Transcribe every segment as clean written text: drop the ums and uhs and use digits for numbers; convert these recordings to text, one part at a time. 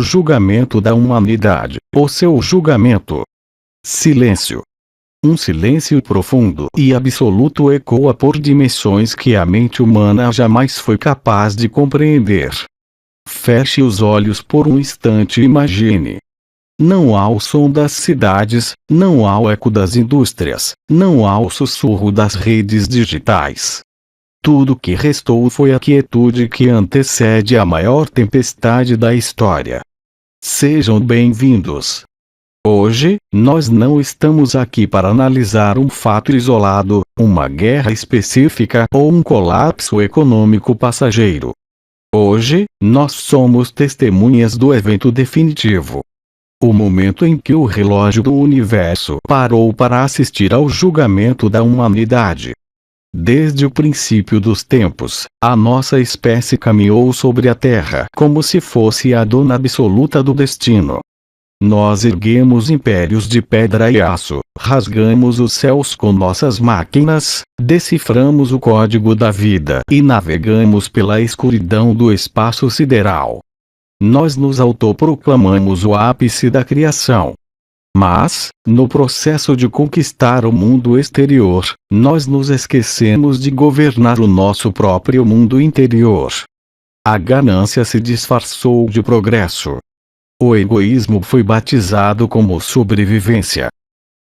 Julgamento da humanidade, o seu julgamento. Silêncio. Um silêncio profundo e absoluto ecoa por dimensões que a mente humana jamais foi capaz de compreender. Feche os olhos por um instante e imagine. Não há o som das cidades, não há o eco das indústrias, não há o sussurro das redes digitais. Tudo que restou foi a quietude que antecede a maior tempestade da história. Sejam bem-vindos. Hoje, nós não estamos aqui para analisar um fato isolado, uma guerra específica ou um colapso econômico passageiro. Hoje, nós somos testemunhas do evento definitivo. O momento em que o relógio do universo parou para assistir ao julgamento da humanidade. Desde o princípio dos tempos, a nossa espécie caminhou sobre a Terra como se fosse a dona absoluta do destino. Nós erguemos impérios de pedra e aço, rasgamos os céus com nossas máquinas, deciframos o código da vida e navegamos pela escuridão do espaço sideral. Nós nos autoproclamamos o ápice da criação. Mas, no processo de conquistar o mundo exterior, nós nos esquecemos de governar o nosso próprio mundo interior. A ganância se disfarçou de progresso. O egoísmo foi batizado como sobrevivência.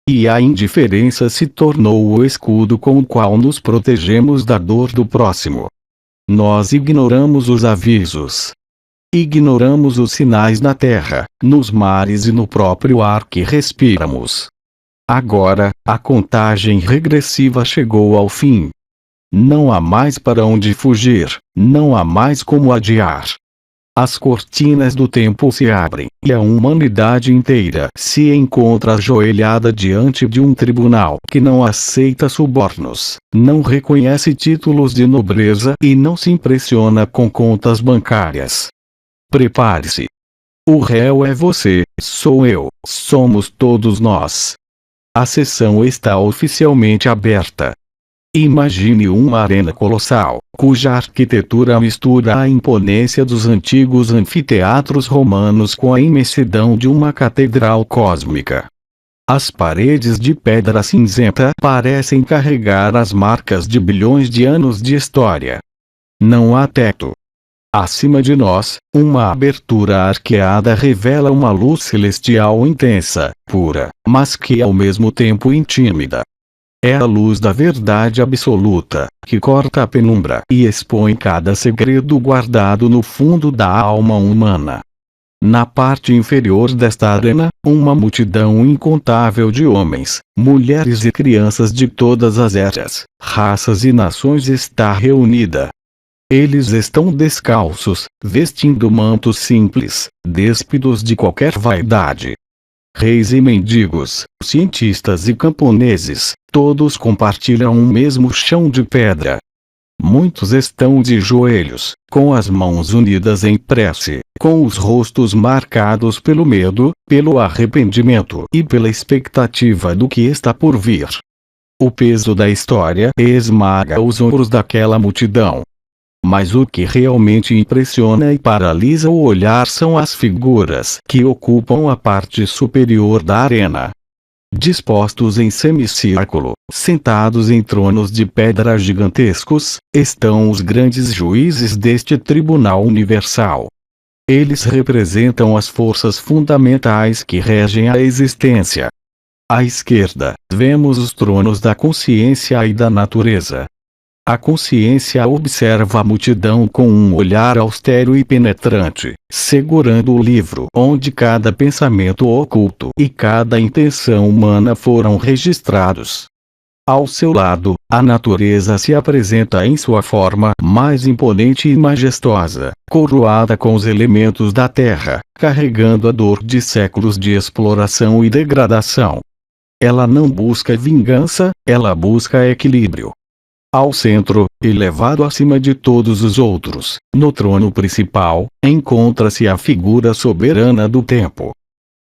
E a indiferença se tornou o escudo com o qual nos protegemos da dor do próximo. Nós ignoramos os avisos. Ignoramos os sinais na terra, nos mares e no próprio ar que respiramos. Agora, a contagem regressiva chegou ao fim. Não há mais para onde fugir, não há mais como adiar. As cortinas do tempo se abrem, e a humanidade inteira se encontra ajoelhada diante de um tribunal que não aceita subornos, não reconhece títulos de nobreza e não se impressiona com contas bancárias. Prepare-se. O réu é você, sou eu, somos todos nós. A sessão está oficialmente aberta. Imagine uma arena colossal, cuja arquitetura mistura a imponência dos antigos anfiteatros romanos com a imensidão de uma catedral cósmica. As paredes de pedra cinzenta parecem carregar as marcas de bilhões de anos de história. Não há teto. Acima de nós, uma abertura arqueada revela uma luz celestial intensa, pura, mas que ao mesmo tempo intímida. É a luz da verdade absoluta, que corta a penumbra e expõe cada segredo guardado no fundo da alma humana. Na parte inferior desta arena, uma multidão incontável de homens, mulheres e crianças de todas as eras, raças e nações está reunida. Eles estão descalços, vestindo mantos simples, déspidos de qualquer vaidade. Reis e mendigos, cientistas e camponeses, todos compartilham um mesmo chão de pedra. Muitos estão de joelhos, com as mãos unidas em prece, com os rostos marcados pelo medo, pelo arrependimento e pela expectativa do que está por vir. O peso da história esmaga os ombros daquela multidão. Mas o que realmente impressiona e paralisa o olhar são as figuras que ocupam a parte superior da arena. Dispostos em semicírculo, sentados em tronos de pedra gigantescos, estão os grandes juízes deste tribunal universal. Eles representam as forças fundamentais que regem a existência. À esquerda, vemos os tronos da consciência e da natureza. A consciência observa a multidão com um olhar austero e penetrante, segurando o livro onde cada pensamento oculto e cada intenção humana foram registrados. Ao seu lado, a natureza se apresenta em sua forma mais imponente e majestosa, coroada com os elementos da terra, carregando a dor de séculos de exploração e degradação. Ela não busca vingança, ela busca equilíbrio. Ao centro, elevado acima de todos os outros, no trono principal, encontra-se a figura soberana do tempo.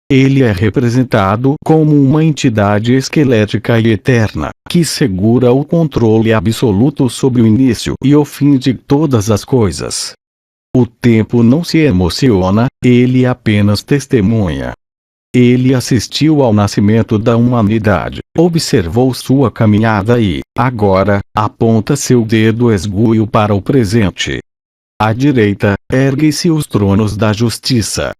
Ele é representado como uma entidade esquelética e eterna, que segura o controle absoluto sobre o início e o fim de todas as coisas. O tempo não se emociona, ele apenas testemunha. Ele assistiu ao nascimento da humanidade, observou sua caminhada e, agora, aponta seu dedo esguio para o presente. À direita, erguem-se os tronos da justiça.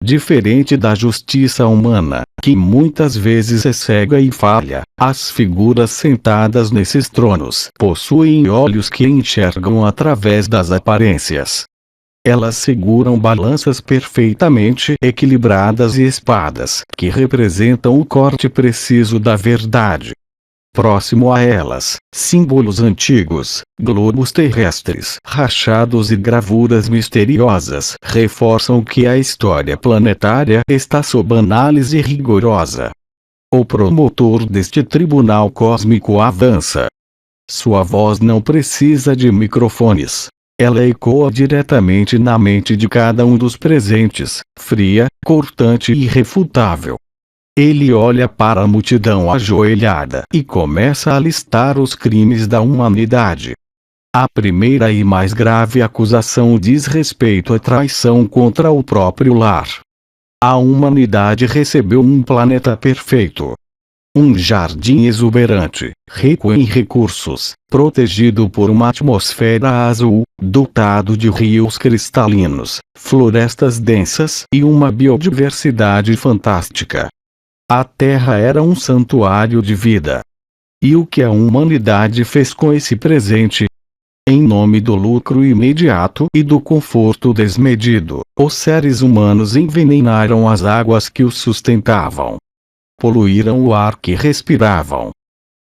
Diferente da justiça humana, que muitas vezes é cega e falha, as figuras sentadas nesses tronos possuem olhos que enxergam através das aparências. Elas seguram balanças perfeitamente equilibradas e espadas que representam o corte preciso da verdade. Próximo a elas, símbolos antigos, globos terrestres rachados e gravuras misteriosas reforçam que a história planetária está sob análise rigorosa. O promotor deste tribunal cósmico avança. Sua voz não precisa de microfones. Ela ecoa diretamente na mente de cada um dos presentes, fria, cortante e irrefutável. Ele olha para a multidão ajoelhada e começa a listar os crimes da humanidade. A primeira e mais grave acusação diz respeito à traição contra o próprio lar. A humanidade recebeu um planeta perfeito. Um jardim exuberante, rico em recursos, protegido por uma atmosfera azul, dotado de rios cristalinos, florestas densas e uma biodiversidade fantástica. A Terra era um santuário de vida. E o que a humanidade fez com esse presente? Em nome do lucro imediato e do conforto desmedido, os seres humanos envenenaram as águas que os sustentavam. Poluíram o ar que respiravam.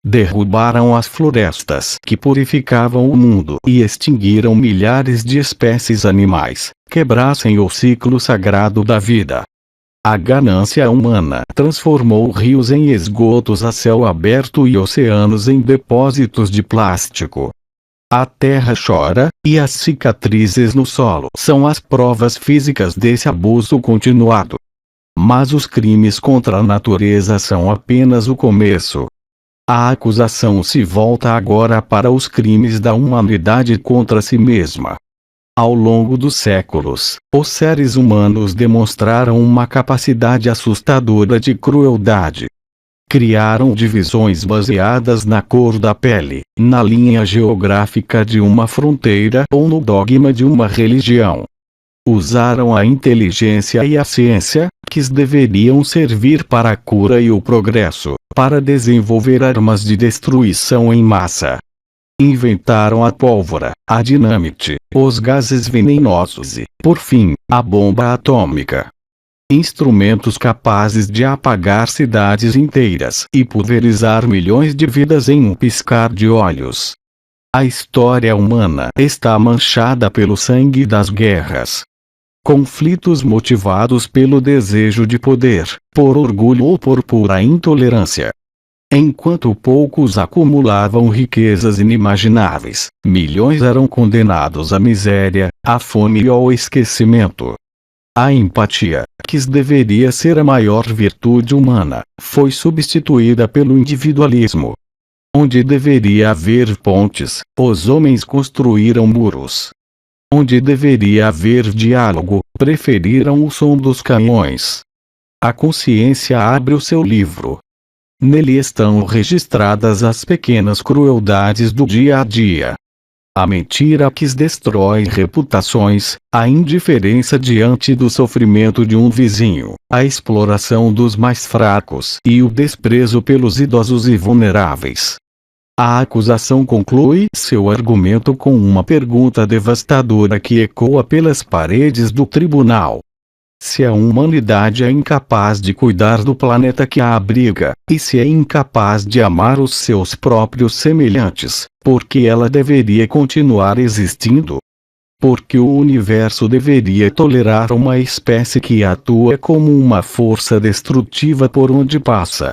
Derrubaram as florestas que purificavam o mundo e extinguiram milhares de espécies animais, quebrassem o ciclo sagrado da vida. A ganância humana transformou rios em esgotos a céu aberto e oceanos em depósitos de plástico. A terra chora, e as cicatrizes no solo são as provas físicas desse abuso continuado. Mas os crimes contra a natureza são apenas o começo. A acusação se volta agora para os crimes da humanidade contra si mesma. Ao longo dos séculos, os seres humanos demonstraram uma capacidade assustadora de crueldade. Criaram divisões baseadas na cor da pele, na linha geográfica de uma fronteira ou no dogma de uma religião. Usaram a inteligência e a ciência, que deveriam servir para a cura e o progresso, para desenvolver armas de destruição em massa. Inventaram a pólvora, a dinamite, os gases venenosos e, por fim, a bomba atômica. Instrumentos capazes de apagar cidades inteiras e pulverizar milhões de vidas em um piscar de olhos. A história humana está manchada pelo sangue das guerras. Conflitos motivados pelo desejo de poder, por orgulho ou por pura intolerância. Enquanto poucos acumulavam riquezas inimagináveis, milhões eram condenados à miséria, à fome e ao esquecimento. A empatia, que deveria ser a maior virtude humana, foi substituída pelo individualismo. Onde deveria haver pontes, os homens construíram muros. Onde deveria haver diálogo, preferiram o som dos canhões. A consciência abre o seu livro. Nele estão registradas as pequenas crueldades do dia a dia. A mentira que destrói reputações, a indiferença diante do sofrimento de um vizinho, a exploração dos mais fracos e o desprezo pelos idosos e vulneráveis. A acusação conclui seu argumento com uma pergunta devastadora que ecoa pelas paredes do tribunal. Se a humanidade é incapaz de cuidar do planeta que a abriga, e se é incapaz de amar os seus próprios semelhantes, por que ela deveria continuar existindo? Porque o universo deveria tolerar uma espécie que atua como uma força destrutiva por onde passa.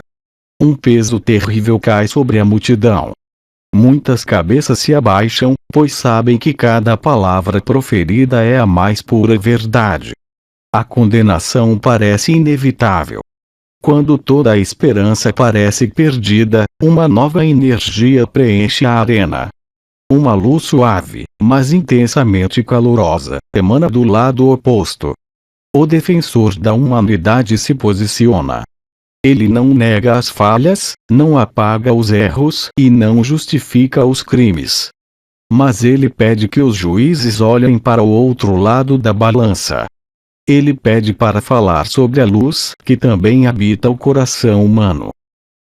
Um peso terrível cai sobre a multidão. Muitas cabeças se abaixam, pois sabem que cada palavra proferida é a mais pura verdade. A condenação parece inevitável. Quando toda a esperança parece perdida, uma nova energia preenche a arena. Uma luz suave, mas intensamente calorosa, emana do lado oposto. O defensor da humanidade se posiciona. Ele não nega as falhas, não apaga os erros e não justifica os crimes. Mas ele pede que os juízes olhem para o outro lado da balança. Ele pede para falar sobre a luz que também habita o coração humano.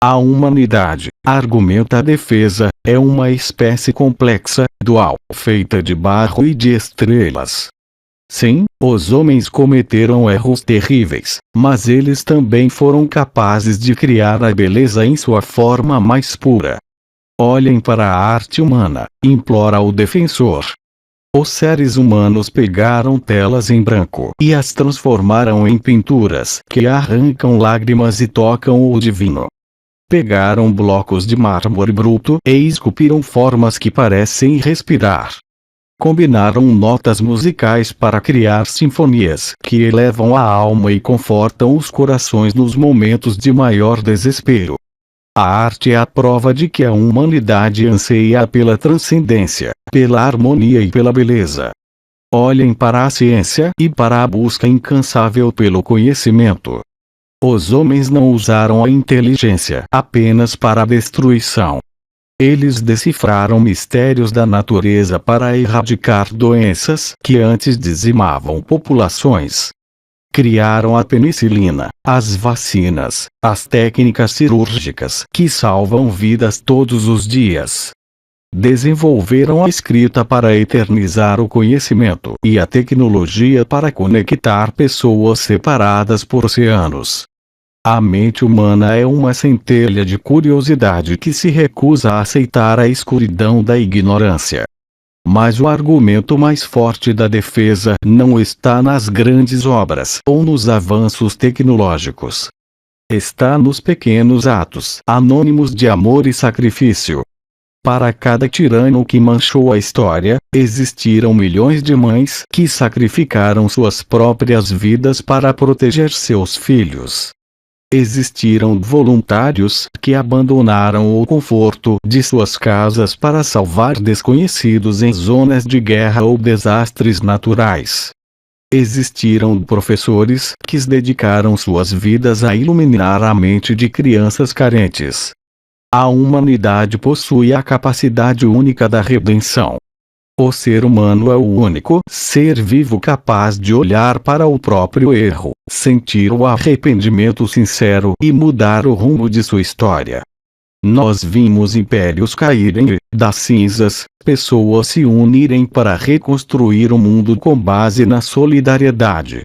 A humanidade, argumenta a defesa, é uma espécie complexa, dual, feita de barro e de estrelas. Sim, os homens cometeram erros terríveis, mas eles também foram capazes de criar a beleza em sua forma mais pura. Olhem para a arte humana, implora o defensor. Os seres humanos pegaram telas em branco e as transformaram em pinturas que arrancam lágrimas e tocam o divino. Pegaram blocos de mármore bruto e esculpiram formas que parecem respirar. Combinaram notas musicais para criar sinfonias que elevam a alma e confortam os corações nos momentos de maior desespero. A arte é a prova de que a humanidade anseia pela transcendência, pela harmonia e pela beleza. Olhem para a ciência e para a busca incansável pelo conhecimento. Os homens não usaram a inteligência apenas para a destruição. Eles decifraram mistérios da natureza para erradicar doenças que antes dizimavam populações. Criaram a penicilina, as vacinas, as técnicas cirúrgicas que salvam vidas todos os dias. Desenvolveram a escrita para eternizar o conhecimento e a tecnologia para conectar pessoas separadas por oceanos. A mente humana é uma centelha de curiosidade que se recusa a aceitar a escuridão da ignorância. Mas o argumento mais forte da defesa não está nas grandes obras ou nos avanços tecnológicos. Está nos pequenos atos anônimos de amor e sacrifício. Para cada tirano que manchou a história, existiram milhões de mães que sacrificaram suas próprias vidas para proteger seus filhos. Existiram voluntários que abandonaram o conforto de suas casas para salvar desconhecidos em zonas de guerra ou desastres naturais. Existiram professores que dedicaram suas vidas a iluminar a mente de crianças carentes. A humanidade possui a capacidade única da redenção. O ser humano é o único ser vivo capaz de olhar para o próprio erro, sentir o arrependimento sincero e mudar o rumo de sua história. Nós vimos impérios caírem e, das cinzas, pessoas se unirem para reconstruir o mundo com base na solidariedade.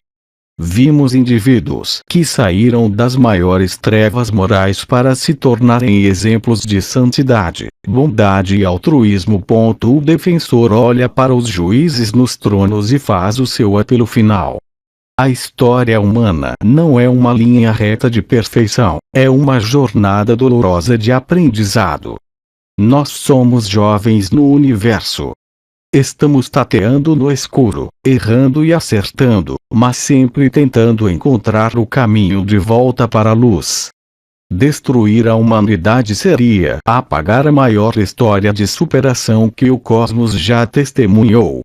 Vimos indivíduos que saíram das maiores trevas morais para se tornarem exemplos de santidade, bondade e altruísmo. O defensor olha para os juízes nos tronos e faz o seu apelo final. A história humana não é uma linha reta de perfeição, é uma jornada dolorosa de aprendizado. Nós somos jovens no universo. Estamos tateando no escuro, errando e acertando, mas sempre tentando encontrar o caminho de volta para a luz. Destruir a humanidade seria apagar a maior história de superação que o cosmos já testemunhou.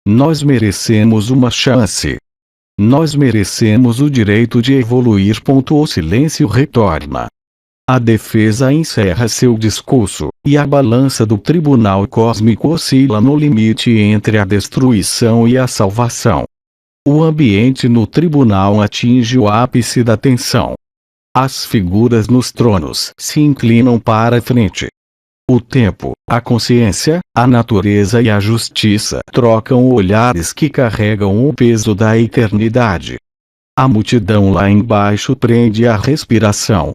Nós merecemos uma chance. Nós merecemos o direito de evoluir. O silêncio retorna. A defesa encerra seu discurso, e a balança do tribunal cósmico oscila no limite entre a destruição e a salvação. O ambiente no tribunal atinge o ápice da tensão. As figuras nos tronos se inclinam para a frente. O tempo, a consciência, a natureza e a justiça trocam olhares que carregam o peso da eternidade. A multidão lá embaixo prende a respiração.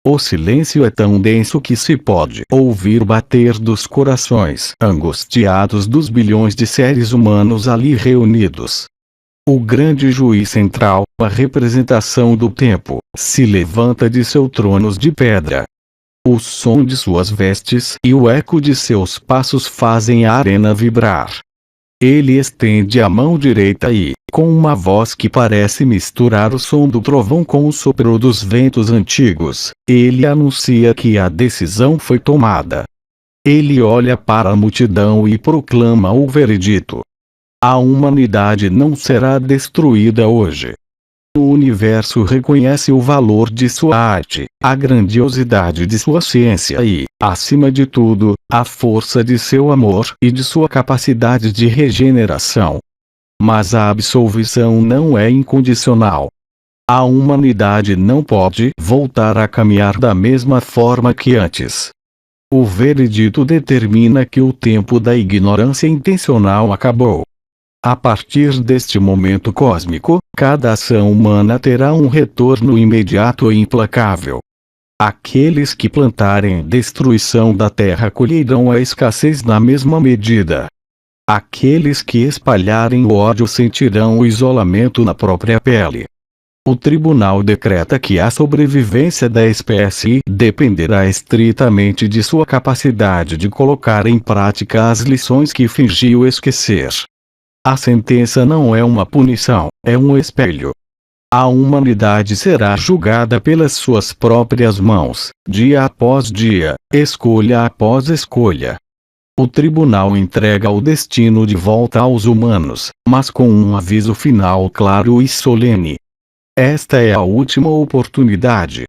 O silêncio é tão denso que se pode ouvir o bater dos corações angustiados dos bilhões de seres humanos ali reunidos. O grande juiz central, a representação do tempo, se levanta de seu trono de pedra. O som de suas vestes e o eco de seus passos fazem a arena vibrar. Ele estende a mão direita e, com uma voz que parece misturar o som do trovão com o sopro dos ventos antigos, ele anuncia que a decisão foi tomada. Ele olha para a multidão e proclama o veredito. A humanidade não será destruída hoje. O universo reconhece o valor de sua arte, a grandiosidade de sua ciência e, acima de tudo, a força de seu amor e de sua capacidade de regeneração. Mas a absolvição não é incondicional. A humanidade não pode voltar a caminhar da mesma forma que antes. O veredito determina que o tempo da ignorância intencional acabou. A partir deste momento cósmico, cada ação humana terá um retorno imediato e implacável. Aqueles que plantarem destruição da terra colherão a escassez na mesma medida. Aqueles que espalharem o ódio sentirão o isolamento na própria pele. O tribunal decreta que a sobrevivência da espécie dependerá estritamente de sua capacidade de colocar em prática as lições que fingiu esquecer. A sentença não é uma punição, é um espelho. A humanidade será julgada pelas suas próprias mãos, dia após dia, escolha após escolha. O tribunal entrega o destino de volta aos humanos, mas com um aviso final claro e solene. Esta é a última oportunidade.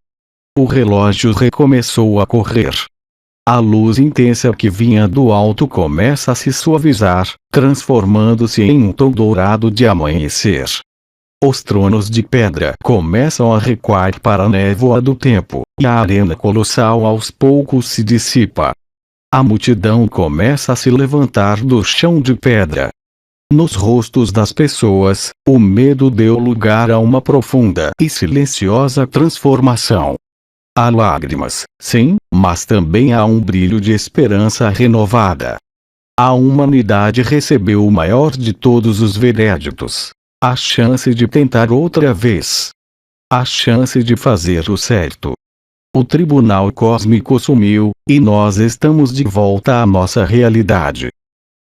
O relógio recomeçou a correr. A luz intensa que vinha do alto começa a se suavizar, transformando-se em um tom dourado de amanhecer. Os tronos de pedra começam a recuar para a névoa do tempo, e a arena colossal aos poucos se dissipa. A multidão começa a se levantar do chão de pedra. Nos rostos das pessoas, o medo deu lugar a uma profunda e silenciosa transformação. Há lágrimas, sim, mas também há um brilho de esperança renovada. A humanidade recebeu o maior de todos os veréditos: a chance de tentar outra vez. A chance de fazer o certo. O tribunal cósmico sumiu, e nós estamos de volta à nossa realidade.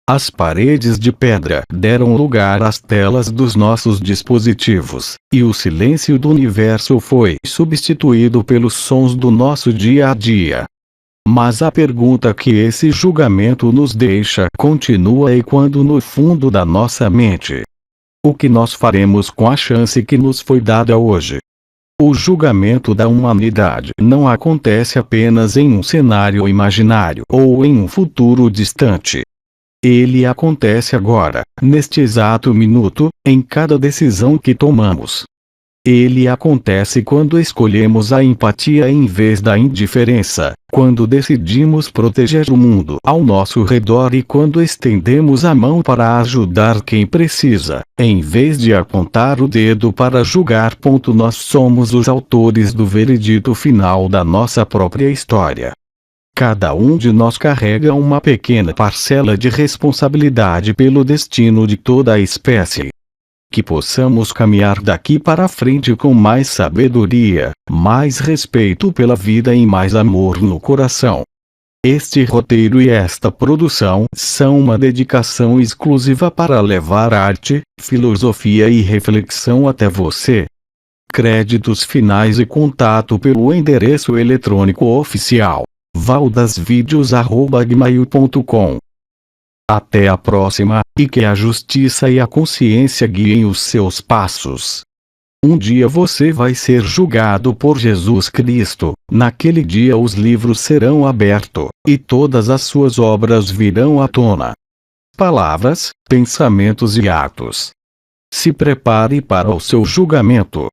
As paredes de pedra deram lugar às telas dos nossos dispositivos, e o silêncio do universo foi substituído pelos sons do nosso dia a dia. Mas a pergunta que esse julgamento nos deixa continua ecoando no fundo da nossa mente. O que nós faremos com a chance que nos foi dada hoje? O julgamento da humanidade não acontece apenas em um cenário imaginário ou em um futuro distante. Ele acontece agora, neste exato minuto, em cada decisão que tomamos. Ele acontece quando escolhemos a empatia em vez da indiferença, quando decidimos proteger o mundo ao nosso redor e quando estendemos a mão para ajudar quem precisa, em vez de apontar o dedo para julgar. Nós somos os autores do veredito final da nossa própria história. Cada um de nós carrega uma pequena parcela de responsabilidade pelo destino de toda a espécie. Que possamos caminhar daqui para frente com mais sabedoria, mais respeito pela vida e mais amor no coração. Este roteiro e esta produção são uma dedicação exclusiva para levar arte, filosofia e reflexão até você. Créditos finais e contato pelo endereço eletrônico oficial: valdasvideos@gmail.com. Até a próxima, e que a justiça e a consciência guiem os seus passos. Um dia você vai ser julgado por Jesus Cristo. Naquele dia os livros serão abertos, e todas as suas obras virão à tona. Palavras, pensamentos e atos. Se prepare para o seu julgamento.